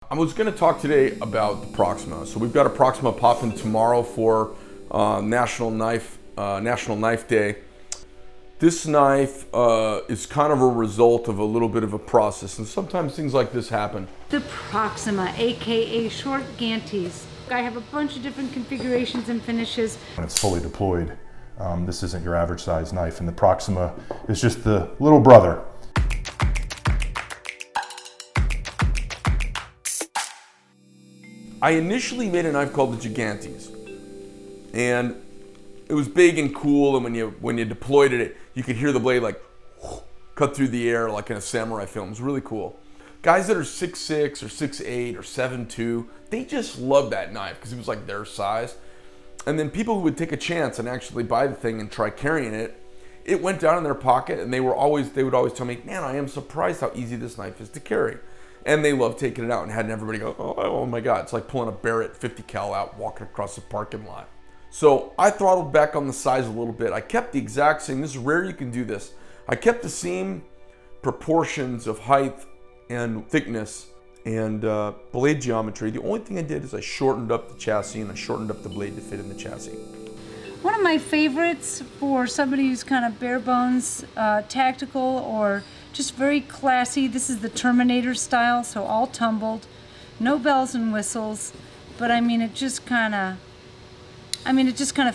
I was going to talk today about the Proxima. So we've got a Proxima popping tomorrow for National Knife Day. This knife is kind of a result of a little bit of a process, and sometimes things like this happen. The Proxima, aka short Gantes. I have a bunch of different configurations and finishes. When it's fully deployed, this isn't your average size knife, and the Proxima is just the little brother. I initially made a knife called the Gigantes, and it was big and cool, and when you deployed it, you could hear the blade like cut through the air like in a samurai film. It was really cool. Guys that are 6'6" or 6'8" or 7'2", they just loved that knife because it was like their size. And then people who would take a chance and actually buy the thing and try carrying it, it went down in their pocket, and they would always tell me, "Man, I am surprised how easy this knife is to carry." And they loved taking it out and had everybody go, oh my God, it's like pulling a Barrett 50 cal out, walking across the parking lot. So I throttled back on the size a little bit. I kept the exact same, this is rare you can do this. I kept the same proportions of height and thickness and blade geometry. The only thing I did is I shortened up the chassis and I shortened up the blade to fit in the chassis. One of my favorites for somebody who's kind of bare bones, tactical, or just very classy. This is the Terminator style, so all tumbled, no bells and whistles, but it just kind of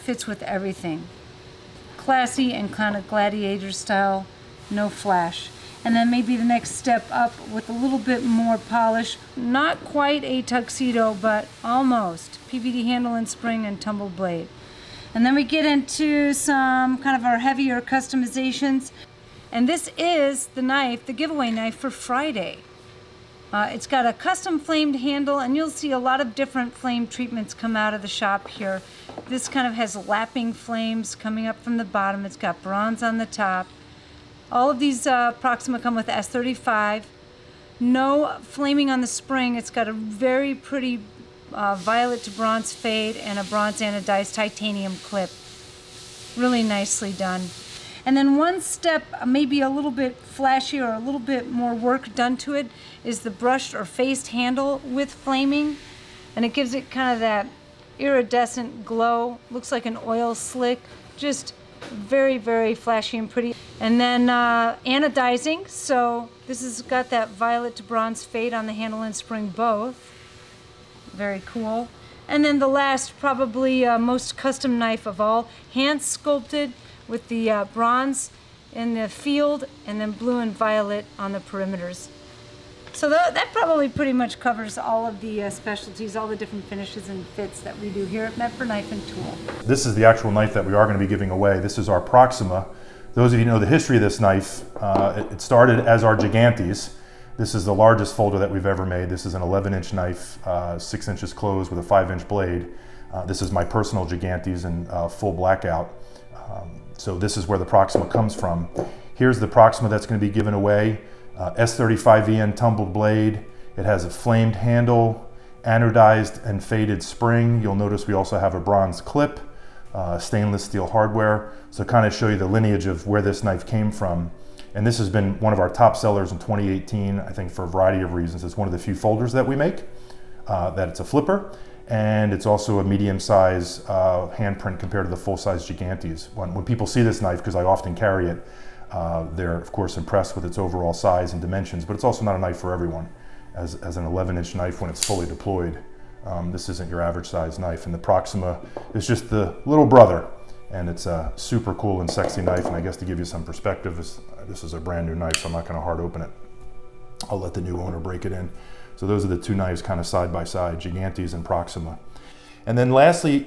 fits with everything. Classy and kind of gladiator style, no flash. And then maybe the next step up with a little bit more polish. Not quite a tuxedo, but almost. PVD handle and spring and tumbled blade. And then we get into some kind of our heavier customizations. And this is the knife, the giveaway knife for Friday. It's got a custom flamed handle, and you'll see a lot of different flame treatments come out of the shop here. This kind of has lapping flames coming up from the bottom. It's got bronze on the top. All of these Proxima come with S35. No flaming on the spring. It's got a very pretty violet to bronze fade and a bronze anodized titanium clip. Really nicely done. And then one step, maybe a little bit flashy or a little bit more work done to it, is the brushed or faced handle with flaming. And it gives it kind of that iridescent glow. Looks like an oil slick. Just very, very flashy and pretty. And then anodizing. So this has got that violet to bronze fade on the handle and spring both. Very cool. And then the last, probably most custom knife of all, hand sculpted with the bronze in the field and then blue and violet on the perimeters. So that probably pretty much covers all of the specialties, all the different finishes and fits that we do here at Medford Knife and Tool. This is the actual knife that we are going to be giving away. This is our Proxima. Those of you who know the history of this knife, it started as our Gigantes. This is the largest folder that we've ever made. This is an 11-inch knife, 6 inches closed with a 5-inch blade. This is my personal Gigantes in full blackout. So this is where the Proxima comes from. Here's the Proxima that's going to be given away. S35VN tumbled blade. It has a flamed handle, anodized and faded spring. You'll notice we also have a bronze clip, stainless steel hardware. So kind of show you the lineage of where this knife came from. And this has been one of our top sellers in 2018, I think for a variety of reasons. It's one of the few folders that we make, that it's a flipper. And it's also a medium-size handprint compared to the full-size Gigantes. When people see this knife, because I often carry it, they're of course impressed with its overall size and dimensions, but it's also not a knife for everyone. As an 11-inch knife when it's fully deployed, this isn't your average size knife. And the Proxima is just the little brother. And it's a super cool and sexy knife. And I guess to give you some perspective, this is a brand new knife, so I'm not gonna hard open it. I'll let the new owner break it in. So those are the two knives kind of side by side, Gigantes and Proxima. And then lastly,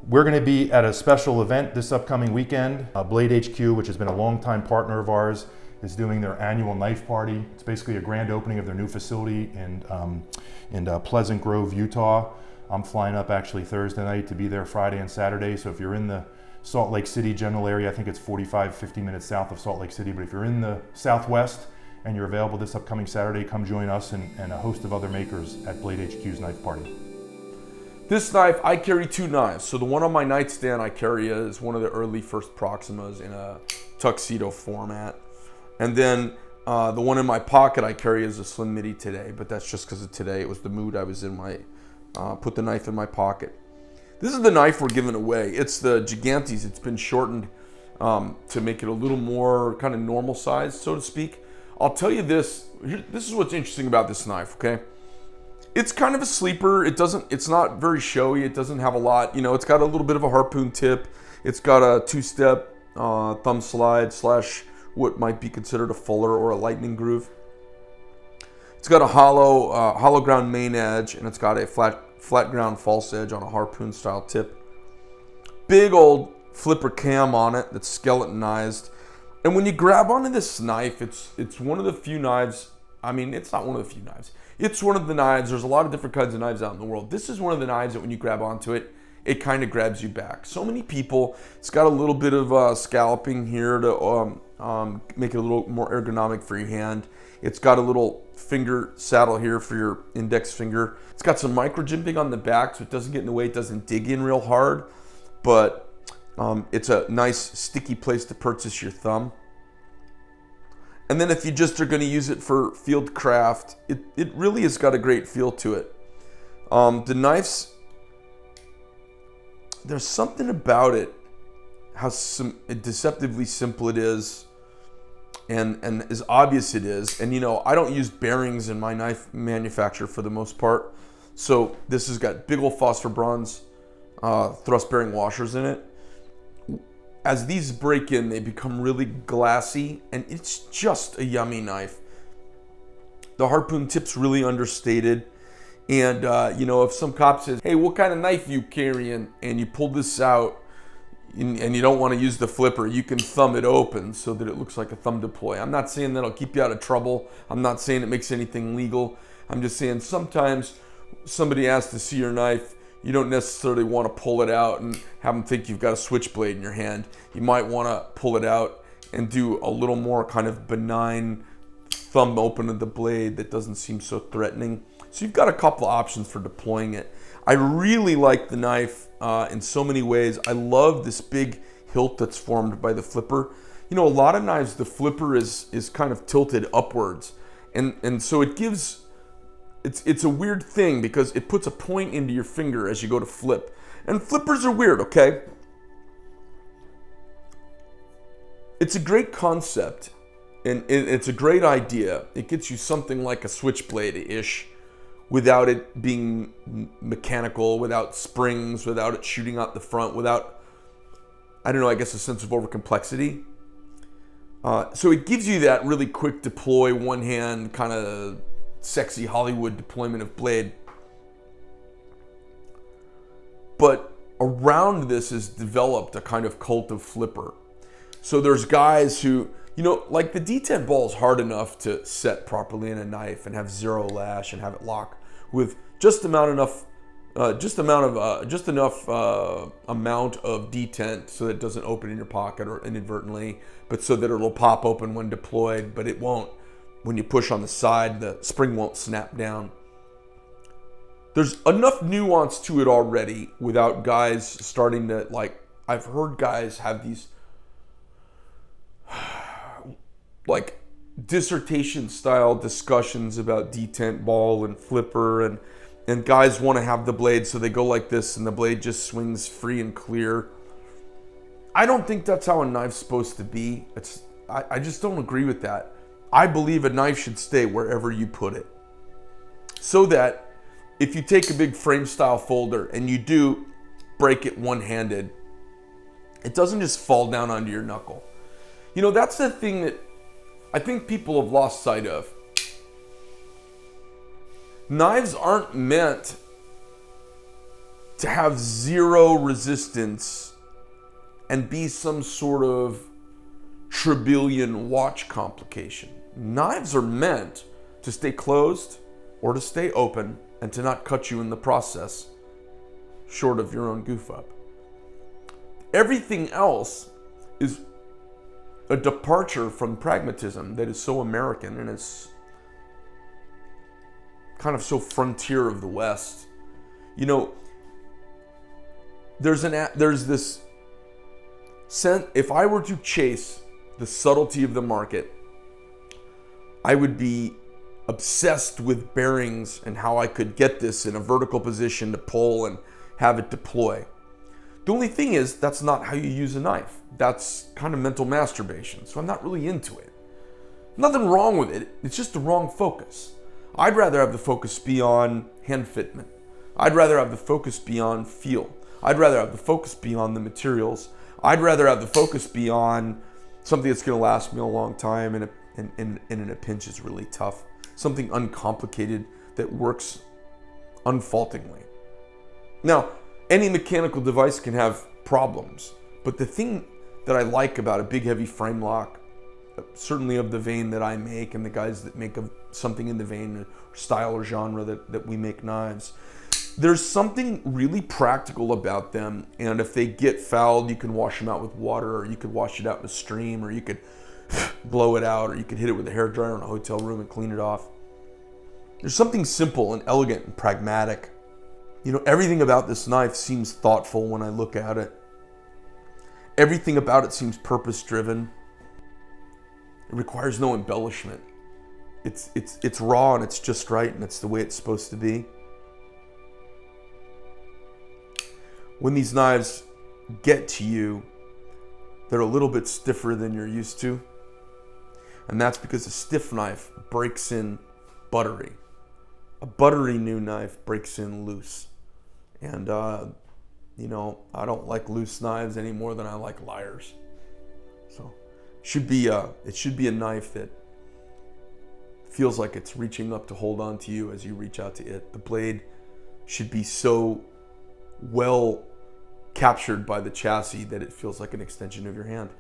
we're going to be at a special event this upcoming weekend. Blade HQ, which has been a longtime partner of ours, is doing their annual knife party. It's basically a grand opening of their new facility in Pleasant Grove, Utah. I'm flying up actually Thursday night to be there Friday and Saturday. So if you're in the Salt Lake City general area, I think it's 45-50 minutes south of Salt Lake City, but if you're in the Southwest, and you're available this upcoming Saturday, come join us and a host of other makers at Blade HQ's Knife Party. This knife, I carry two knives. So the one on my nightstand I carry is one of the early first Proximas in a tuxedo format. And then The one in my pocket I carry is a Slim Midi today, but that's just because of today. It was the mood I was in. Put the knife in my pocket. This is the knife we're giving away. It's the Gigantes. It's been shortened to make it a little more kind of normal size, so to speak. I'll tell you this. This is what's interesting about this knife, okay? It's kind of a sleeper. It's not very showy. It doesn't have a lot. It's got a little bit of a harpoon tip. It's got a two-step thumb slide / what might be considered a fuller or a lightning groove. It's got a hollow ground main edge, and it's got a flat ground false edge on a harpoon style tip. Big old flipper cam on it that's skeletonized. And when you grab onto this knife, it's one of the few knives. I mean, it's not one of the few knives. It's one of the knives. There's a lot of different kinds of knives out in the world. This is one of the knives that when you grab onto it, it kind of grabs you back. So many people, it's got a little bit of scalloping here to make it a little more ergonomic for your hand. It's got a little finger saddle here for your index finger. It's got some micro jimping on the back, so it doesn't get in the way. It doesn't dig in real hard, but it's a nice sticky place to purchase your thumb. And then if you just are going to use it for field craft, it really has got a great feel to it. The knife's, there's something about it, how deceptively simple it is, and as obvious it is. And I don't use bearings in my knife manufacture for the most part, so this has got big old phosphor bronze thrust bearing washers in it. As these break in, they become really glassy, and it's just a yummy knife. The harpoon tip's really understated. And, if some cop says, hey, what kind of knife you carrying? And you pull this out and you don't want to use the flipper, you can thumb it open so that it looks like a thumb deploy. I'm not saying that'll keep you out of trouble. I'm not saying it makes anything legal. I'm just saying sometimes somebody asks to see your knife. You don't necessarily want to pull it out and have them think you've got a switchblade in your hand. You might want to pull it out and do a little more kind of benign thumb open of the blade that doesn't seem so threatening. So you've got a couple of options for deploying it. I really like the knife in so many ways. I love this big hilt that's formed by the flipper. A lot of knives, the flipper is kind of tilted upwards. And so it gives, it's a weird thing because it puts a point into your finger as you go to flip. And flippers are weird, okay? It's a great concept, and it's a great idea. It gets you something like a switchblade-ish without it being mechanical, without springs, without it shooting out the front, without, I don't know, I guess a sense of over-complexity. So it gives you that really quick deploy, one-hand kind of sexy Hollywood deployment of blade. But around this is developed a kind of cult of flipper. So there's guys who, like the D10 ball is hard enough to set properly in a knife and have zero lash and have it lock with just enough amount of detent so that it doesn't open in your pocket or inadvertently, but so that it'll pop open when deployed, but it won't. When you push on the side, the spring won't snap down. There's enough nuance to it already without guys starting to, I've heard guys have these dissertation style discussions about detent ball and flipper, and guys want to have the blade so they go like this and the blade just swings free and clear. I don't think that's how a knife's supposed to be. I just don't agree with that. I believe a knife should stay wherever you put it, so that if you take a big frame style folder and you do break it one-handed, it doesn't just fall down onto your knuckle. That's the thing that I think people have lost sight of. Knives aren't meant to have zero resistance and be some sort of Tribbillion watch complication. Knives are meant to stay closed or to stay open and to not cut you in the process, short of your own goof up. Everything else is a departure from pragmatism that is so American and is kind of so frontier of the West. There's this sense, if I were to chase the subtlety of the market, I would be obsessed with bearings and how I could get this in a vertical position to pull and have it deploy. The only thing is, that's not how you use a knife. That's kind of mental masturbation, so I'm not really into it. Nothing wrong with it, it's just the wrong focus. I'd rather have the focus be on hand fitment. I'd rather have the focus be on feel. I'd rather have the focus be on the materials. I'd rather have the focus be on something that's going to last me a long time and in a pinch is really tough. Something uncomplicated that works unfaultingly. Now, any mechanical device can have problems, but the thing that I like about a big heavy frame lock, certainly of the vein that I make and the guys that make something in the vein or style or genre that we make knives, there's something really practical about them. And if they get fouled, you can wash them out with water, or you could wash it out in a stream, or you could blow it out, or you could hit it with a hairdryer in a hotel room and clean it off. There's something simple and elegant and pragmatic. You know, everything about this knife seems thoughtful when I look at it. Everything about it seems purpose-driven. It requires no embellishment. It's raw and it's just right, and it's the way it's supposed to be. When these knives get to you, they're a little bit stiffer than you're used to. And that's because a stiff knife breaks in buttery. A buttery new knife breaks in loose. And, you know, I don't like loose knives any more than I like liars. So it should be a knife that feels like it's reaching up to hold on to you as you reach out to it. The blade should be so well captured by the chassis that it feels like an extension of your hand.